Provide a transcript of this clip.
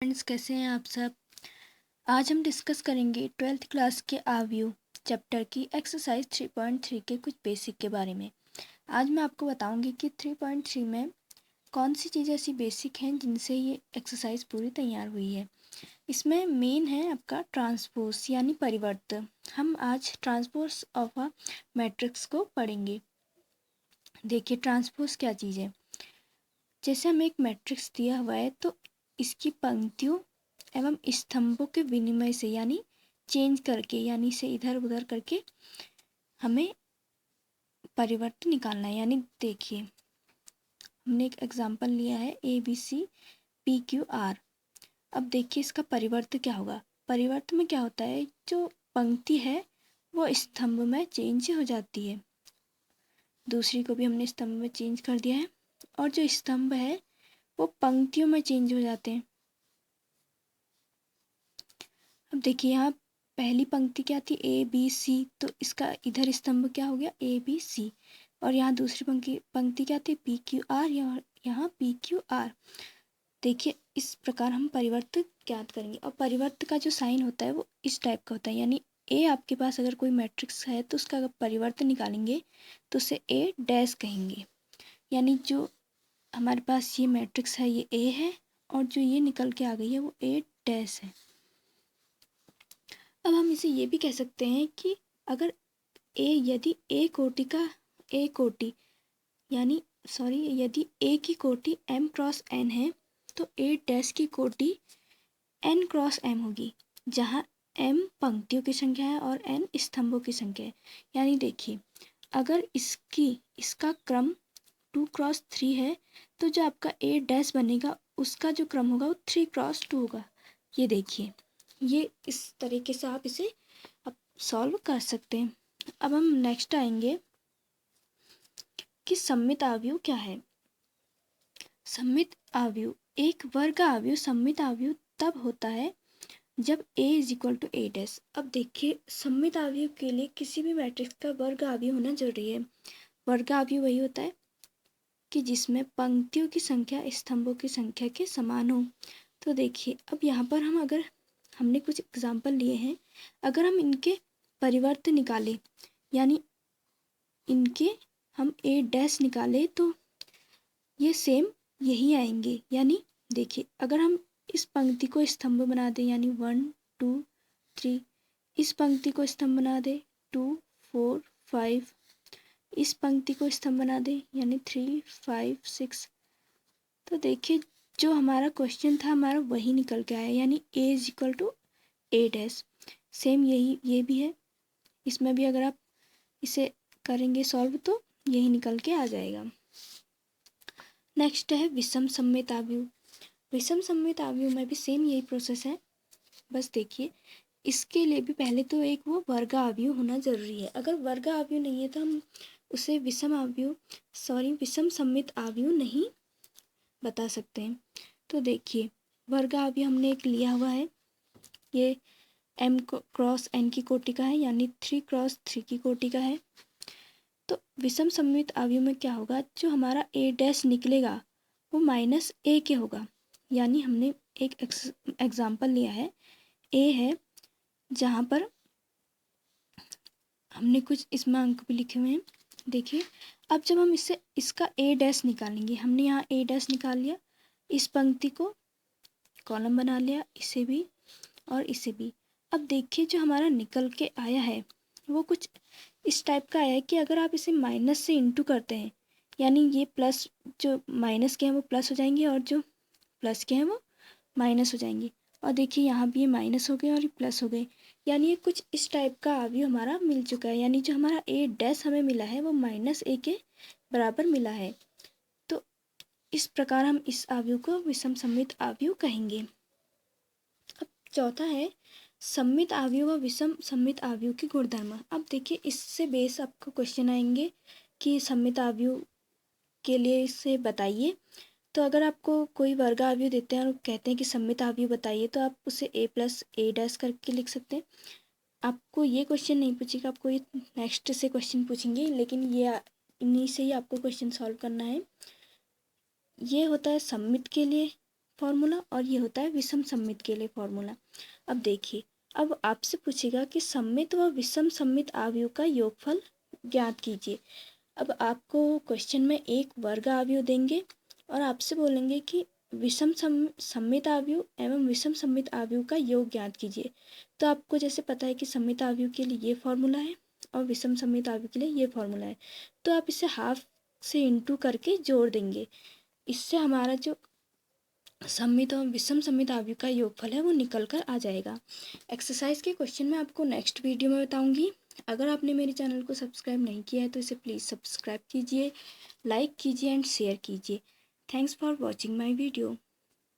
Friends, कैसे हैं आप सब। आज हम डिस्कस करेंगे 12th क्लास के अवयव चैप्टर की एक्सरसाइज 3.3 के कुछ बेसिक के बारे में। आज मैं आपको बताऊंगी कि 3.3 में कौन सी चीज़ें ऐसी बेसिक हैं जिनसे ये एक्सरसाइज पूरी तैयार हुई है। इसमें मेन है आपका ट्रांसपोज यानी परिवर्त। हम आज ट्रांसपोज ऑफ अ मैट्रिक्स को पढ़ेंगे। देखिए ट्रांसपोज क्या चीज़ है। जैसे हमें एक मैट्रिक्स दिया हुआ है तो इसकी पंक्तियों एवं स्तंभों के विनिमय से यानी चेंज करके यानी से इधर उधर करके हमें परिवर्तन निकालना है। यानी देखिए हमने एक एग्जांपल लिया है ABCPQR। अब देखिए इसका परिवर्तन क्या होगा। परिवर्तन में क्या होता है, जो पंक्ति है वो स्तंभ में चेंज हो जाती है। दूसरी को भी हमने स्तंभ में चेंज कर दिया है और जो स्तंभ है वो पंक्तियों में चेंज हो जाते हैं। अब देखिए यहाँ पहली पंक्ति क्या थी ABC, तो इसका इधर स्तंभ क्या हो गया ABC। और यहाँ दूसरी पंक्ति क्या थी PQR, यहाँ PQR। देखिए इस प्रकार हम परिवर्त ज्ञात करेंगे। और परिवर्त का जो साइन होता है वो इस टाइप का होता है। यानी A आपके पास अगर कोई मैट्रिक्स है तो उसका अगर परिवर्तन निकालेंगे तो उसे A डैश कहेंगे। यानी जो हमारे पास ये मैट्रिक्स है ये A है और जो ये निकल के आ गई है वो A डैश है। अब हम इसे ये भी कह सकते हैं कि अगर यदि A कोटि यानी यदि A की कोटि M क्रॉस N है तो A डैश की कोटि N क्रॉस M होगी, जहाँ M पंक्तियों की संख्या है और N स्तंभों की संख्या है। यानी देखिए अगर इसका क्रम 2 क्रॉस 3 है तो जो आपका A डैश बनेगा उसका जो क्रम होगा वो 3 क्रॉस 2 होगा। ये देखिए ये इस तरीके से आप इसे अब सॉल्व कर सकते हैं। अब हम नेक्स्ट आएंगे कि सममित अवयव क्या है। सममित अवयव एक वर्ग अवयव सममित अवयव तब होता है जब A is equal to A dash. अब देखिए सममित अवयव के लिए किसी भी मैट्रिक्स का वर्ग अवयव होना जरूरी है। वर्ग अवयव वही होता है कि जिसमें पंक्तियों की संख्या स्तंभों की संख्या के समान हो। तो देखिए अब यहाँ पर हमने कुछ एग्जाम्पल लिए हैं। अगर हम इनके परिवर्त निकालें यानी इनके हम A डैश निकाले तो ये सेम यही आएंगे। यानी देखिए अगर हम इस पंक्ति को स्तंभ बना दें यानी 1 2 3, इस पंक्ति को स्तंभ बना दें 2 4 5, इस पंक्ति को स्तंभ बना दें यानी 3 5 6, तो देखिए जो हमारा क्वेश्चन था हमारा वही निकल के आया। यानी A is equal to A dash. Same यही ये भी है, इसमें भी अगर आप इसे करेंगे सॉल्व तो यही निकल के आ जाएगा। नेक्स्ट है विषम सममित अवयव। विषम सममित अवयव में भी सेम यही प्रोसेस है। बस देखिए इसके लिए भी पहले तो एक वो वर्ग अवयव होना जरूरी है। अगर वर्ग अवयव नहीं है तो हम उसे विषम सममित अवयव नहीं बता सकते हैं। तो देखिए वर्ग अवयव हमने एक लिया हुआ है, ये M क्रॉस N की कोटि का है यानी 3 क्रॉस 3 की कोटि का है। तो विषम सममित अवयव में क्या होगा, जो हमारा A डैश निकलेगा वो -A के होगा। यानी हमने एक एग्जाम्पल लिया है A है जहाँ पर हमने कुछ इसमें अंक भी लिखे हुए हैं। देखिए अब जब हम इसका A डैश निकालेंगे, हमने यहाँ A डैश निकाल लिया, इस पंक्ति को कॉलम बना लिया, इसे भी और इसे भी। अब देखिए जो हमारा निकल के आया है वो कुछ इस टाइप का आया है कि अगर आप इसे माइनस से इंटू करते हैं यानी ये प्लस, जो माइनस के हैं वो प्लस हो जाएंगे और जो प्लस के हैं वो माइनस हो जाएंगे। और देखिए यहाँ भी ये माइनस हो गए और ये प्लस हो गए। यानी ये कुछ इस टाइप का अवयव हमारा मिल चुका है। यानी जो हमारा A डैश हमें मिला है वो -A के बराबर मिला है। तो इस प्रकार हम इस अवयव को विषम सममित अवयव कहेंगे। अब चौथा है सममित अवयव व विषम सममित अवयव के गुणधर्म। अब देखिए इससे बेस आपको क्वेश्चन आएंगे कि सममित अवयव के लिए इसे बताइए। तो अगर आपको कोई वर्ग अवयव देते हैं और कहते हैं कि सममित अवयव बताइए तो आप उसे A + A डैश करके लिख सकते हैं। आपको ये क्वेश्चन नहीं पूछेगा, आपको ये नेक्स्ट से क्वेश्चन पूछेंगे, लेकिन ये इन्हीं से ही आपको क्वेश्चन सॉल्व करना है। ये होता है सममित के लिए फॉर्मूला और ये होता है विषम सममित के लिए फॉर्मूला। अब देखिए, अब आपसे पूछेगा कि सममित व विषम सममित आव्यूह का योगफल ज्ञात कीजिए। अब आपको क्वेश्चन में एक वर्ग आव्यूह देंगे और आपसे बोलेंगे कि सममित आव्यूह एवं विषम सममित आव्यूह का योग ज्ञात कीजिए। तो आपको जैसे पता है कि सममित आव्यूह के लिए ये फॉर्मूला है और विषम सममित आव्यूह के लिए ये फॉर्मूला है, तो आप इसे हाफ से इंटू करके जोड़ देंगे। इससे हमारा जो सममित और विषम सममित आव्यूह का योगफल है वो निकल कर आ जाएगा। एक्सरसाइज के क्वेश्चन मैं आपको नेक्स्ट वीडियो में बताऊंगी। अगर आपने मेरे चैनल को सब्सक्राइब नहीं किया है तो इसे प्लीज़ सब्सक्राइब कीजिए, लाइक कीजिए एंड शेयर कीजिए। Thanks for watching my video.